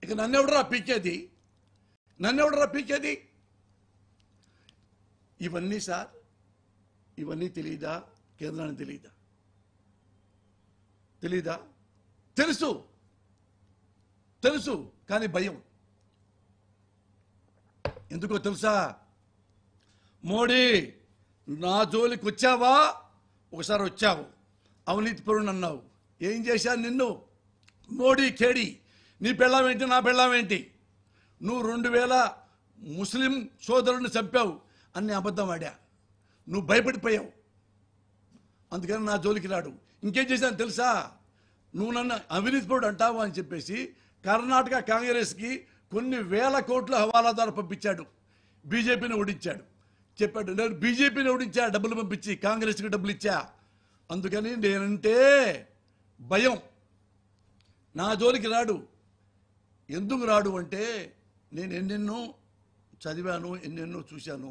ఇక నన్నెవడరా పీకేది ఇవన్నీ సార్, ఇవన్నీ తెలియదా? కేంద్రానికి తెలీదా? తెలుసు కానీ భయం. ఎందుకో తెలుసా? మోడీ నా జోలికి వచ్చావా? ఒకసారి వచ్చావు, అవినీతి పరుడు అన్నావు. ఏం చేశాను నిన్ను? మోడీ కేడి, నీ పెళ్ళామేంటి, నా పెళ్ళామేంటి? నువ్వు 2000 ముస్లిం సోదరుని చంపావు అన్ని అబద్ధం ఆడా. నువ్వు భయపడిపోయావు, అందుకని నా జోలికి రాడు. ఇంకేం చేశాను తెలుసా? నువ్వు నన్ను అవినీతి పరుడు అంటావు అని చెప్పేసి కర్ణాటక కాంగ్రెస్కి కొన్ని వేల కోట్ల హవాలాదారు పంపించాడు. బీజేపీని ఓడించాడు. చెప్పాడు, నేను బీజేపీని ఓడించా, డబ్బులు పంపించి కాంగ్రెస్కి డబ్బులు ఇచ్చా. అందుకని నేనంటే భయం. నా జోలికి రాడు. ఎందుకు రాడు అంటే నేను ఎన్నెన్నో చదివాను, ఎన్నెన్నో చూశాను.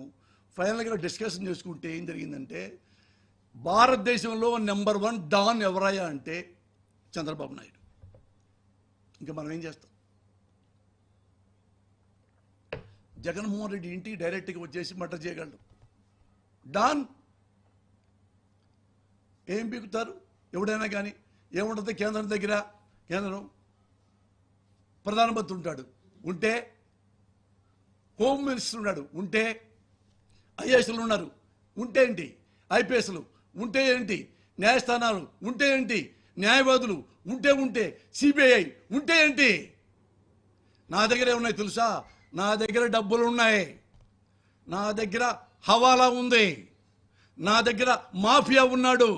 ఫైనల్గా డిస్కషన్ చేసుకుంటే ఏం జరిగిందంటే, భారతదేశంలో నెంబర్ 1 డాన్ ఎవరయ్యా అంటే చంద్రబాబు నాయుడు. ఇంకా మనం ఏం చేస్తాం? జగన్మోహన్ రెడ్డి ఇంటికి డైరెక్ట్గా వచ్చేసి మర్డర్ చేయగలడు. డాన్ ఏం పీకుతారు ఎవడైనా కానీ? ఏముంటుంది కేంద్రం దగ్గర? కేంద్రం ప్రధానమంత్రి ఉంటాడు, ఉంటే హోమ్ మినిస్టర్ ఉన్నాడు, ఉంటే ఐఏఎస్లు ఉన్నారు, ఉంటే ఏంటి? ఐపీఎస్లు ఉంటే ఏంటి? న్యాయస్థానాలు ఉంటే ఏంటి? న్యాయవాదులు ఉంటే సిబిఐ ఉంటే ఏంటి? నా దగ్గర ఏమున్నాయి తెలుసా? నా దగ్గర డబ్బులు ఉన్నాయి, నా దగ్గర హవాలా ఉంది, నా దగ్గర మాఫియా ఉన్నాడు,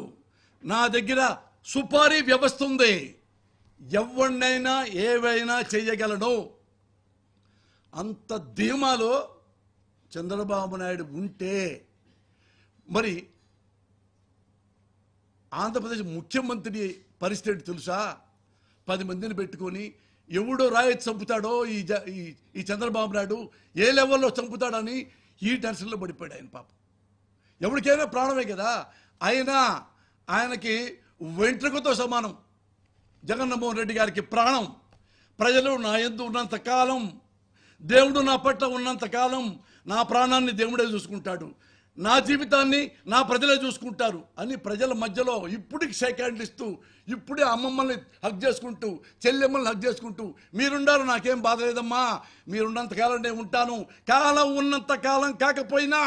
నా దగ్గర సుపారీ వ్యవస్థ ఉంది. ఎవరినైనా ఏవైనా చేయగలను. అంత ధీమాలో చంద్రబాబు నాయుడు ఉంటే మరి ఆంధ్రప్రదేశ్ ముఖ్యమంత్రి పరిస్థితి తెలుసా? 10 మందిని పెట్టుకొని ఎవడో రాయత్ చంపుతాడో ఈ చంద్రబాబు నాయుడు ఏ లెవెల్లో చంపుతాడని ఈ టెన్షన్లో పడిపోయాడు ఆయన. పాపం ఎవరికైనా ప్రాణమే కదా. ఆయనకి వెంట్రుకతో సమానం జగన్మోహన్ రెడ్డి గారికి ప్రాణం. ప్రజలు నా యందు ఉన్నంత కాలం, దేవుడు నా పట్ల ఉన్నంత కాలం నా ప్రాణాన్ని దేవుడే చూసుకుంటాడు, నా జీవితాన్ని నా ప్రజలే చూసుకుంటారు అని ప్రజల మధ్యలో ఇప్పటికి షేక్ హ్యాండ్లు ఇస్తూ, ఇప్పుడే అమ్మమ్మల్ని హక్ చేసుకుంటూ, చెల్లెమ్మల్ని హక్ చేసుకుంటూ, మీరుండారు నాకేం బాధ లేదమ్మా, మీరున్నంత కాలం నేను ఉంటాను, కాలం ఉన్నంత కాలం కాకపోయినా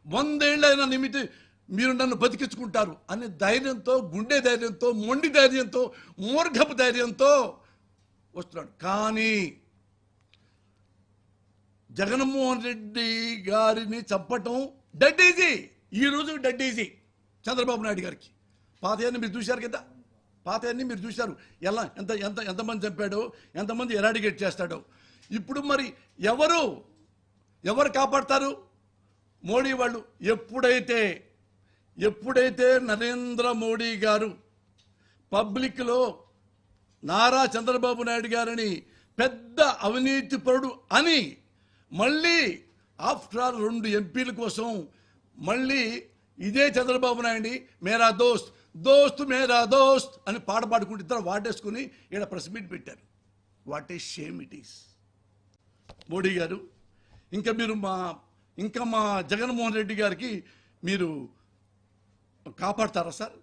100 ఏళ్ళైనా నిమిటి మీరు నన్ను బతికించుకుంటారు అనే ధైర్యంతో, గుండె ధైర్యంతో, మొండి ధైర్యంతో, మూర్ఖపు ధైర్యంతో వస్తున్నాడు. కానీ జగన్మోహన్ రెడ్డి గారిని చంపటం డెడ్ ఈజీ. ఈరోజు డెడ్ ఈజీ చంద్రబాబు నాయుడు గారికి. పాతయన్ని మీరు చూశారు కదా, పాతయన్ని మీరు చూశారు. ఎంతమంది చంపాడో, ఎంతమంది ఎరాడికేట్ చేస్తాడో. ఇప్పుడు మరి ఎవరు కాపాడతారు? మోడీ వాళ్ళు. ఎప్పుడైతే నరేంద్ర మోడీ గారు పబ్లిక్లో నారా చంద్రబాబు నాయుడు గారిని పెద్ద అవినీతిపరుడు అని మళ్ళీ ఆఫ్టర్ ఆల్ 2 ఎంపీల కోసం మళ్ళీ ఇదే చంద్రబాబు నాయుడిని మేరా దోస్త్ మేరా దోస్త్ అని పాట పాడుకుంటూ ఇద్దరు వాటేసుకుని ఇక్కడ ప్రెస్ మీట్ పెట్టారు. What a shame it is. Modi గారు ఇంకా మా జగన్మోహన్ రెడ్డి గారికి మీరు కాపాడతారా సార్?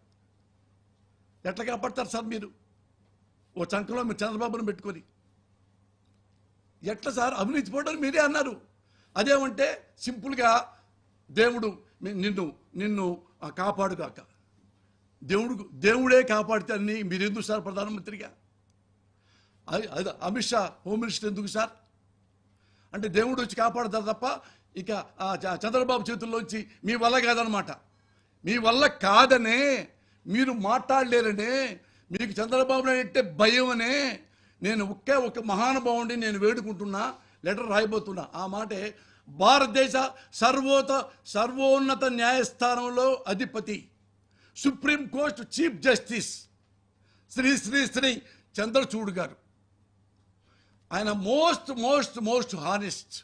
ఎట్లా కాపాడతారు సార్? మీరు ఓ చంకలో మీరు చంద్రబాబును పెట్టుకొని ఎట్లా సార్? అవినీతి పోవడం మీరే అన్నారు. అదేమంటే సింపుల్గా దేవుడు నిన్ను కాపాడుగాక, దేవుడే కాపాడితే అన్ని మీరు ఎందుకు సార్ ప్రధానమంత్రిగా? అమిత్ షా హోమ్ మినిస్టర్ ఎందుకు సార్? అంటే దేవుడు వచ్చి కాపాడతారు తప్ప ఇక చంద్రబాబు చేతుల్లోంచి మీ వల్ల కాదనమాట. మీ వల్ల కాదనే మీరు మాట్లాడలేరనే, మీకు చంద్రబాబు నాయుడు అంటే భయం అనే నేను ఒక మహానుభావుడిని నేను వేడుకుంటున్నా, లెటర్ రాయబోతున్నా. ఆ మాటే భారతదేశ సర్వోన్నత న్యాయస్థానంలో అధిపతి, supreme court chief justice Shri Chandrachud గారు. ఆయన మోస్ట్ హానెస్ట్.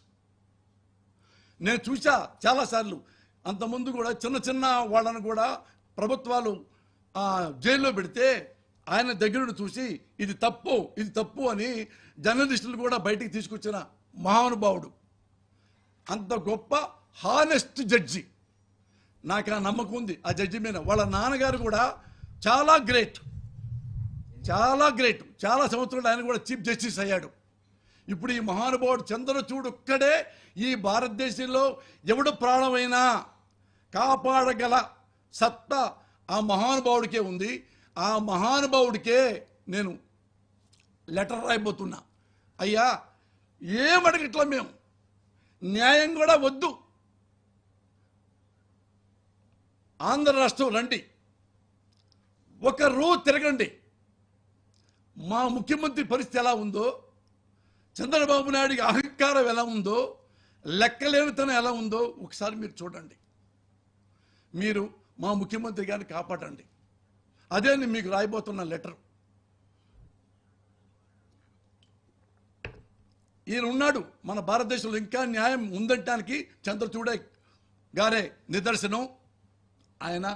నేను చూసా చాలాసార్లు. అంతకుముందు కూడా చిన్న వాళ్ళను కూడా ప్రభుత్వాలు జైల్లో పెడితే ఆయన దగ్గరుండి చూసి ఇది తప్పు అని జర్నలిస్టులు కూడా బయటికి తీసుకొచ్చిన మహానుభావుడు. అంత గొప్ప హానెస్ట్ జడ్జి. నాకు ఆ నమ్మకం ఉంది ఆ జడ్జి మీద. వాళ్ళ నాన్నగారు కూడా చాలా గ్రేట్. చాలా సంవత్సరాలు ఆయన కూడా చీఫ్ జస్టిస్ అయ్యాడు. ఇప్పుడు ఈ మహానుభావుడు చంద్రచూడ్ ఒక్కడే ఈ భారతదేశంలో ఎవడు ప్రాణమైనా కాపాడగల సత్తా ఆ మహానుభావుడికే ఉంది. ఆ మహానుభావుడికే నేను లెటర్ రాయబోతున్నా. అయ్యా, ఏమడగట్లా మేము, న్యాయం కూడా వద్దు, ఆంధ్ర రాష్ట్రం రండి, ఒక రోజు తిరగండి, మా ముఖ్యమంత్రి పరిస్థితి ఎలా ఉందో, చంద్రబాబు నాయుడికి అహంకారం ఎలా ఉందో, లెక్కలేనితనం ఎలా ఉందో ఒకసారి మీరు చూడండి. మీరు మా ముఖ్యమంత్రి గారిని కాపాడండి. అదే నేను మీకు రాయబోతున్న లెటర్. ఈయన ఉన్నాడు మన భారతదేశంలో, ఇంకా న్యాయం ఉందనటానికి చంద్రచూడ్ గారే నిదర్శనం. ఆయన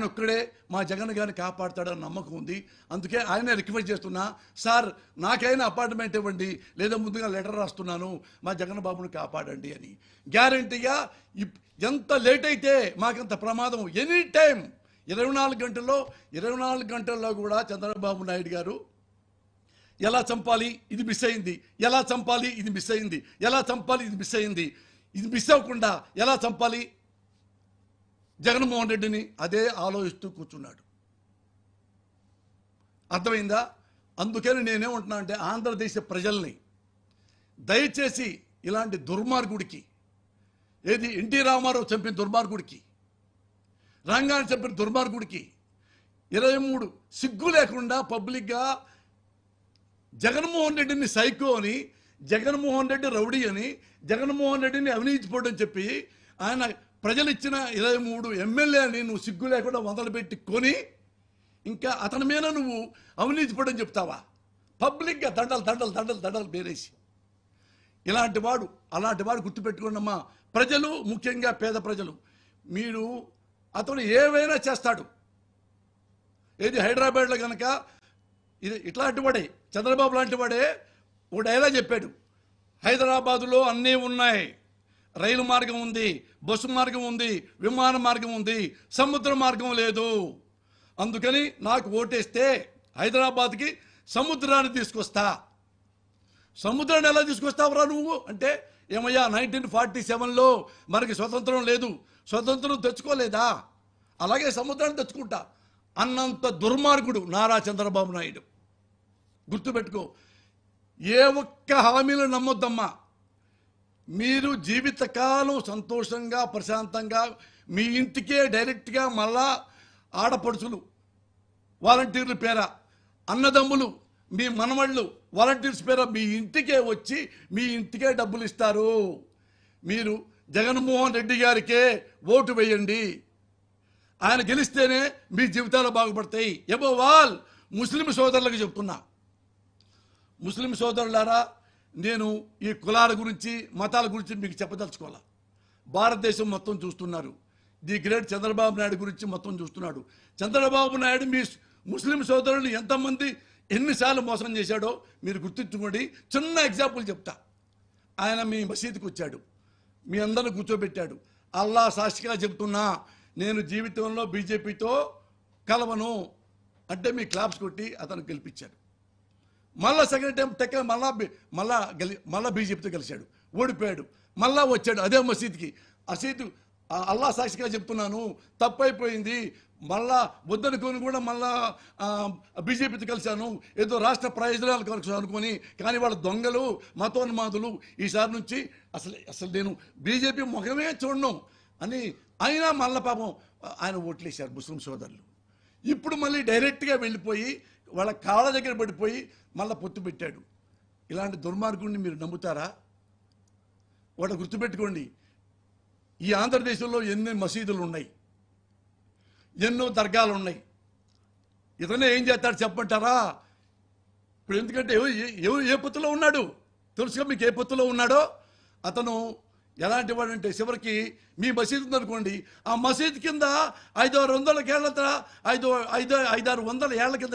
ఒక్కడే మా జగన్ గారిని కాపాడుతాడని నమ్మకం ఉంది. అందుకే ఆయనే రిక్వెస్ట్ చేస్తున్నా, సార్ నాకైనా అపార్ట్మెంట్ ఇవ్వండి, లేదా ముందుగా లెటర్ రాస్తున్నాను, మా జగన్ బాబుని కాపాడండి అని. గ్యారంటీగా ఎంత లేట్ అయితే మాకంత ప్రమాదం. ఎనీ టైం 24 గంటల్లో కూడా చంద్రబాబు నాయుడు గారు ఎలా చంపాలి, ఇది మిస్ అయింది, ఎలా చంపాలి, ఇది మిస్ అయింది, ఎలా చంపాలి, ఇది మిస్ అయింది, ఇది మిస్ అవ్వకుండా ఎలా చంపాలి జగన్మోహన్ రెడ్డిని అదే ఆలోచిస్తూ కూర్చున్నాడు. అర్థమైందా? అందుకని నేనేమంటున్నా అంటే ఆంధ్రదేశ ప్రజల్ని దయచేసి ఇలాంటి దుర్మార్గుడికి, ఏది ఎన్టీ రామారావు చంపిన దుర్మార్గుడికి, రంగాన్ని చంపిన దుర్మార్గుడికి 23 సిగ్గు లేకుండా పబ్లిక్గా జగన్మోహన్ రెడ్డిని సైకో అని, జగన్మోహన్ రెడ్డి రౌడీ అని, జగన్మోహన్ రెడ్డిని అవినీతిపోడని చెప్పి ఆయన ప్రజలు ఇచ్చిన 23 ఎమ్మెల్యేని నువ్వు సిగ్గు లేకుండా మొదలుపెట్టి కొని ఇంకా అతని మీద నువ్వు అవినీతిపోడని చెప్తావా? పబ్లిక్గా దండలు బేరేసి. అలాంటి వాడు గుర్తుపెట్టుకున్నమ్మా ప్రజలు, ముఖ్యంగా పేద ప్రజలు. మీరు అతను ఏవైనా చేస్తాడు. ఏది హైదరాబాద్లో కనుక ఇది ఇట్లాంటి వాడే, చంద్రబాబు లాంటి వాడే ఒక డైలాగ్ చెప్పాడు, హైదరాబాదులో అన్నీ ఉన్నాయి, రైలు మార్గం ఉంది, బస్సు మార్గం ఉంది, విమాన మార్గం ఉంది, సముద్ర మార్గం లేదు. అందుకని నాకు ఓటేస్తే హైదరాబాద్కి సముద్రాన్ని తీసుకొస్తా. సముద్రాన్ని ఎలా తీసుకొస్తావురా నువ్వు అంటే, ఏమయ్యా 1947లో మనకి స్వతంత్రం లేదు, స్వతంత్రం తెచ్చుకోలేదా, అలాగే సముద్రాన్ని తెచ్చుకుంటా అన్నంత దుర్మార్గుడు నారా చంద్రబాబు నాయుడు. గుర్తుపెట్టుకో, ఏ ఒక్క హామీలు నమ్మొద్దమ్మా. మీరు జీవితకాలం సంతోషంగా ప్రశాంతంగా మీ ఇంటికే డైరెక్ట్గా మళ్ళా ఆడపడుచులు వాలంటీర్ల పేర, అన్నదమ్ములు మీ మనవళ్ళు వాలంటీర్స్ పేర మీ ఇంటికే వచ్చి మీ ఇంటికే డబ్బులు ఇస్తారు. మీరు జగన్మోహన్ రెడ్డి గారికే ఓటు వేయండి. ఆయన గెలిస్తేనే మీ జీవితాలు బాగుపడతాయి. అబోవ్ ఆల్ ముస్లిం సోదరులకు చెప్తున్నా, ముస్లిం సోదరులారా, నేను ఈ కులాల గురించి మతాల గురించి మీకు చెప్పదలుచుకోవాలా. భారతదేశం మొత్తం చూస్తున్నారు. ది గ్రేట్ చంద్రబాబు నాయుడు గురించి మొత్తం చూస్తున్నాడు. చంద్రబాబు నాయుడు మీ ముస్లిం సోదరులు ఎంతమంది ఎన్నిసార్లు మోసం చేశాడో మీరు గుర్తించుకోండి. చిన్న ఎగ్జాంపుల్ చెప్తా. ఆయన మీ మసీదుకి వచ్చాడు, మీ అందరిని కూర్చోబెట్టాడు. అల్లా సాక్షిగా చెప్తున్నా, నేను జీవితంలో బీజేపీతో కలవను అంటే మీ క్లాప్స్ కొట్టి అతను గెలిపించాడు. మళ్ళా సెకండ్ టైం టెక్క మళ్ళా బీజేపీతో కలిశాడు, ఓడిపోయాడు. మళ్ళా వచ్చాడు అదే మసీద్కి. అల్లా సాక్షిగా చెప్తున్నాను, తప్పైపోయింది, మళ్ళా వద్దనుకొని కూడా మళ్ళా బీజేపీతో కలిశాను, ఏదో రాష్ట్ర ప్రయోజనాలు కలిసి అనుకొని. కానీ వాళ్ళ దొంగలు, మతోన్మాదులు, ఈసారి నుంచి అసలు నేను బీజేపీ ముఖమే చూడను అని అయినా మళ్ళా పాపం ఆయన ఓట్లేశారు ముస్లిం సోదరులు. ఇప్పుడు మళ్ళీ డైరెక్ట్గా వెళ్ళిపోయి వాళ్ళ కాళ్ళ దగ్గర పడిపోయి మళ్ళీ పొత్తు పెట్టాడు. ఇలాంటి దుర్మార్గుడిని మీరు నమ్ముతారా? వాడు గుర్తుపెట్టుకోండి, ఈ ఆంధ్రదేశంలో ఎన్ని మసీదులు ఉన్నాయి, ఎన్నో దర్గాలు ఉన్నాయి. ఇతనే ఏం చేస్తాడు చెప్పంటారా? ఇప్పుడు ఎందుకంటే ఏ పొత్తులో ఉన్నాడు తెలుసుగా మీకు, ఏ పొత్తులో ఉన్నాడో. అతను ఎలాంటి వాడంటే చివరికి మీ మసీదు ఉందనుకోండి, ఆ మసీదు కింద 500-600 ఏళ్ల కింద